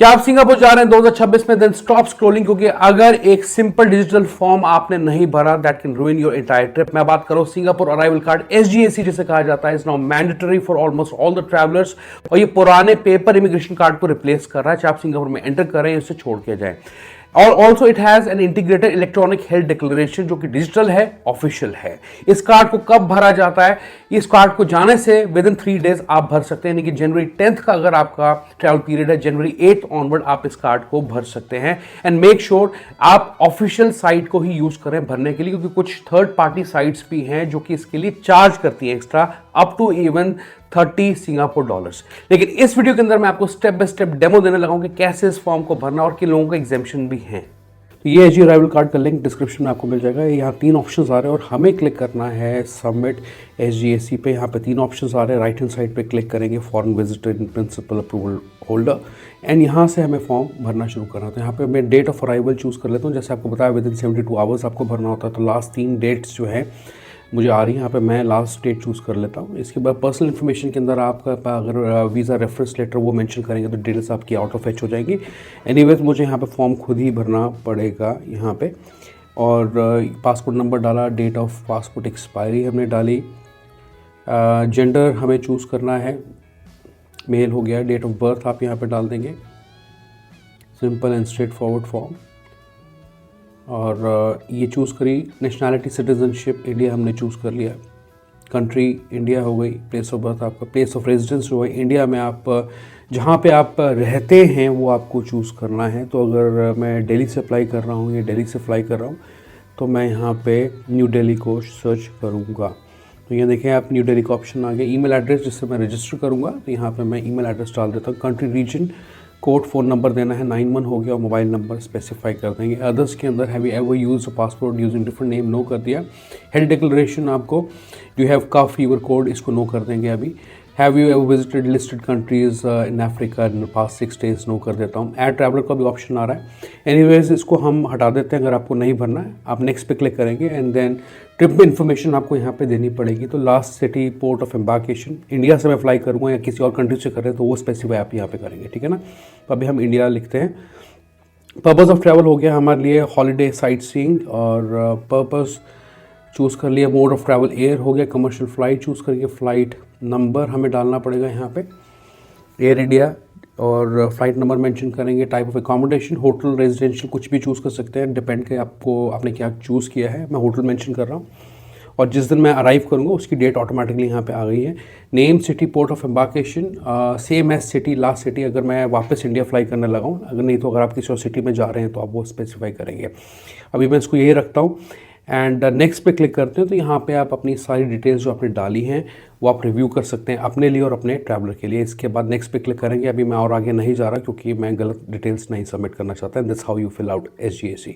क्या आप सिंगापुर जा रहे हैं 2026 में? देन स्टॉप स्क्रॉलिंग, क्योंकि अगर एक सिंपल डिजिटल फॉर्म आपने नहीं भरा that can रूइन your entire trip. मैं बात करूं सिंगापुर अराइवल कार्ड, SGAC जिसे कहा जाता है, is now mandatory for almost all the travellers. और ये पुराने पेपर इमिग्रेशन कार्ड को रिप्लेस कर रहा है, चाहे आप सिंगापुर में एंटर करें इससे छोड़ के जाए। और also it has an integrated electronic health declaration जो कि डिजिटल है, ऑफिशियल है। इस कार्ड को कब भरा जाता है? इस कार्ड को जाने से विद इन 3 डेज आप भर सकते हैं, यानी कि जनवरी 10th का अगर आपका ट्रैवल पीरियड है, जनवरी 8th ऑनवर्ड आप इस कार्ड को भर सकते हैं। एंड मेक श्योर आप ऑफिशियल साइट को ही यूज करें भरने के लिए, क्योंकि कुछ थर्ड पार्टी साइट्स भी हैं जो कि इसके लिए चार्ज करती हैं extra up to even 30 Singapore dollars. लेकिन इस वीडियो के अंदर मैं आपको स्टेप बाय स्टेप डेमो देने लगा हूं कि कैसे इस फॉर्म को भरना और किन लोगों को एग्जेम्पशन भी हैं। तो ये SG अराइवल कार्ड का लिंक डिस्क्रिप्शन में आपको मिल जाएगा। यहाँ 3 ऑप्शंस आ रहे हैं और हमें क्लिक करना है सबमिट SGAC पे। यहाँ पे 3 ऑप्शंस आ रहे हैं। राइट हैंड साइड पे क्लिक करेंगे foreign visitor in principle approval holder, and यहाँ से हमें फॉर्म भरना शुरू करना है। तो यहाँ पे मैं डेट ऑफ अराइवल चूज़ कर लेता हूँ। जैसे आपको बताया विद इन 72 आवर्स आपको भरना होता है। तो लास्ट 3 डेट्स जो है मुझे आ रही है, यहाँ पे मैं लास्ट डेट चूज़ कर लेता हूँ। इसके बाद पर्सनल इन्फॉर्मेशन के अंदर आपका अगर वीज़ा रेफरेंस लेटर वो मेंशन करेंगे तो डिटेल्स आपकी आउट ऑफ एच हो जाएंगी। एनीवेज मुझे यहाँ पे फॉर्म खुद ही भरना पड़ेगा यहाँ पे। और पासपोर्ट नंबर डाला, डेट ऑफ पासपोर्ट एक्सपायरी हमने डाली, जेंडर हमें चूज़ करना है, मेल हो गया, डेट ऑफ बर्थ आप यहाँ पर डाल देंगे। Simple and straight forward form. और ये चूज़ करी नेशनैलिटी सिटीजनशिप इंडिया हमने चूज़ कर लिया, कंट्री इंडिया हो गई, प्लेस ऑफ बर्थ आपका, प्लेस ऑफ रेजिडेंस हो गई इंडिया में, आप जहाँ पे आप रहते हैं वो आपको चूज़ करना है। तो अगर मैं दिल्ली से अप्लाई कर रहा हूँ या दिल्ली से अप्लाई कर रहा हूँ तो मैं यहाँ पे न्यू दिल्ली को सर्च करूँगा। तो ये देखें आप न्यू दिल्ली का ऑप्शन आ गया। ईमेल एड्रेस जिससे मैं रजिस्टर करूँगा, तो यहाँ पे मैं ईमेल एड्रेस डाल देता हूँ। Country reason code, phone number देना है 91 हो गया, और मोबाइल नंबर स्पेसिफाई कर देंगे। अदर्स के अंदर have you ever use a passport using different name, no कर दिया। हेल्थ डिक्लेरेशन आपको do have cough fever cold, इसको नो कर देंगे अभी। Have you ever visited listed countries in Africa in past 6 days, no कर देता हूँ। ऐड ट्रैवलर का भी ऑप्शन आ रहा है। एनीवेज इसको हम हटा देते हैं। अगर आपको नहीं भरना है आप नेक्स्ट पे क्लिक करेंगे एंड देन ट्रिप इन्फॉर्मेशन आपको यहाँ पे देनी पड़ेगी। तो last city, port of embarkation, India से मैं फ्लाई करूँगा या किसी और कंट्री से कर रहे हैं तो वो स्पेसिफाई आप यहाँ पे करेंगे, ठीक है ना। तो अभी हम इंडिया लिखते हैं। पर्पज़ ऑफ ट्रैवल हो गया हमारे लिए हॉलीडे, साइट सीइंग, और पर्पज़ चूज़ कर लिया। मोड ऑफ ट्रैवल एयर हो गया, कमर्शियल फ़्लाइट चूज़ करेंगे। फ़्लाइट नंबर हमें डालना पड़ेगा यहाँ पे, एयर इंडिया, और फ्लाइट नंबर मेंशन करेंगे। Type of accommodation, hotel, residential, कुछ भी चूज़ कर सकते हैं, डिपेंड करे आपको आपने क्या चूज़ किया है। मैं होटल मेंशन कर रहा हूँ। और जिस दिन मैं अराइव करूँगा उसकी डेट ऑटोमेटिकली यहाँ पे आ गई है। Name, city, port of embarkation same as city, last city अगर मैं वापस इंडिया फ्लाई करने लगा हूँ। अगर नहीं तो अगर आप किसी और सिटी में जा रहे हैं तो आप वो स्पेसिफाई करेंगे। अभी मैं इसको यही रखता हूँ एंड नेक्स्ट पे क्लिक करते हैं। तो यहाँ पे आप अपनी सारी डिटेल्स जो आपने डाली हैं वो आप रिव्यू कर सकते हैं अपने लिए और अपने ट्रैवलर के लिए। इसके बाद नेक्स्ट पे क्लिक करेंगे। अभी मैं और आगे नहीं जा रहा क्योंकि मैं गलत डिटेल्स नहीं सबमिट करना चाहता। This how you fill out SGAC।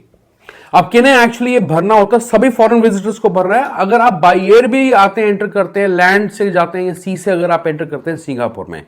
अब किन्हें एक्चुअली ये भरना होता है? सभी फॉरेन विजिटर्स को भरना है। अगर आप बाय एयर भी आते हैं, एंटर करते हैं, लैंड से जाते हैं या सी से अगर आप एंटर करते हैं सिंगापुर में,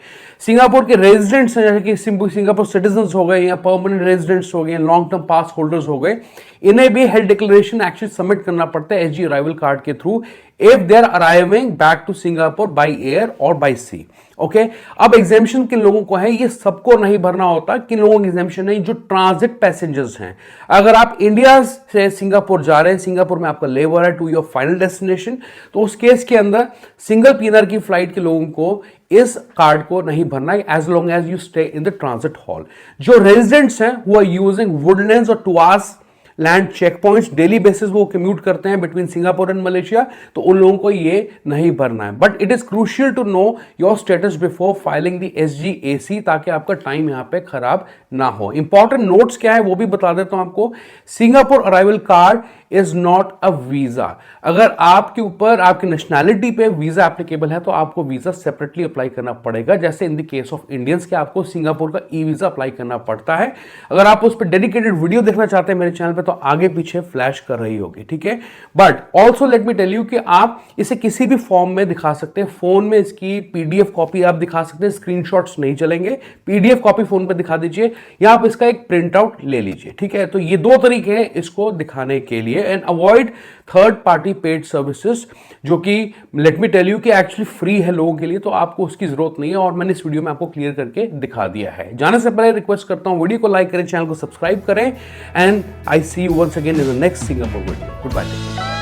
सिंगापुर के रेजिडेंट्स हैं, जैसे कि सिंगापुर सिटीजन्स हो गए या परमानेंट रेजिडेंट्स हो गए, लॉन्ग टर्म पास होल्डर्स हो गए, इन्हें भी हेल्थ डिक्लेरेशन एक्चुअली सबमिट करना पड़ता है SG अराइवल कार्ड के through if they are arriving back to Singapore by air और बाय सी। ओके, अब एग्जामिशन किन लोगों को है? ये सबको नहीं भरना होता। किन लोगों की एग्जामिशन है? जो ट्रांजिट पैसेंजर्स हैं। अगर आप इंडिया से सिंगापुर जा रहे हैं, सिंगापुर में आपका लेवर है टू योर फाइनल डेस्टिनेशन, तो उस केस के अंदर सिंगल पीनर की फ्लाइट के लोगों को इस कार्ड को नहीं भरना है as long as you stay in the transit hall. जो रेजिडेंट्स हैं हु आर यूजिंग वुडलैंड्स और Tuas land checkpoints, daily basis वो कम्यूट करते हैं बिटवीन सिंगापुर एंड मलेशिया, तो उन लोगों को ये नहीं भरना है। But it is crucial to know your status before filing the SGAC, ताकि आपका टाइम यहां पे खराब ना हो। इंपॉर्टेंट नोट्स क्या है वो भी बता देता हूं आपको। Singapore arrival card is not a visa. अगर आपके ऊपर आपकी नेशनैलिटी पे वीजा एप्लीकेबल है तो आपको वीजा सेपरेटली अप्लाई करना पड़ेगा। जैसे in the case of Indians के आपको सिंगापुर का वीजा अप्लाई करना पड़ता है। अगर आप उस पर डेडिकेटेड वीडियो देखना चाहते हैं मेरे चैनल पे तो आगे पीछे फ्लैश कर रही होगी, ठीक है। But also let me tell you कि आप इसे किसी भी फॉर्म में दिखा सकते हैं। फोन में इसकी PDF कॉपी आप दिखा सकते हैं, स्क्रीनशॉट्स नहीं चलेंगे। PDF कॉपी फोन पे दिखा दीजिए या आप इसका एक प्रिंट आउट ले लीजिए, ठीक है। तो ये 2 तरीके हैं इसको दिखाने के लिए। And avoid third party paid services, जो कि लेट मी टेल यू कि एक्चुअली फ्री है लोगों के लिए, तो आपको उसकी जरूरत नहीं है और मैंने इस वीडियो में आपको क्लियर करके दिखा दिया है। जाने से पहले रिक्वेस्ट करता हूं वीडियो को लाइक करें, चैनल को सब्सक्राइब करें, and I see you once again in the next Singapore video. Good bye.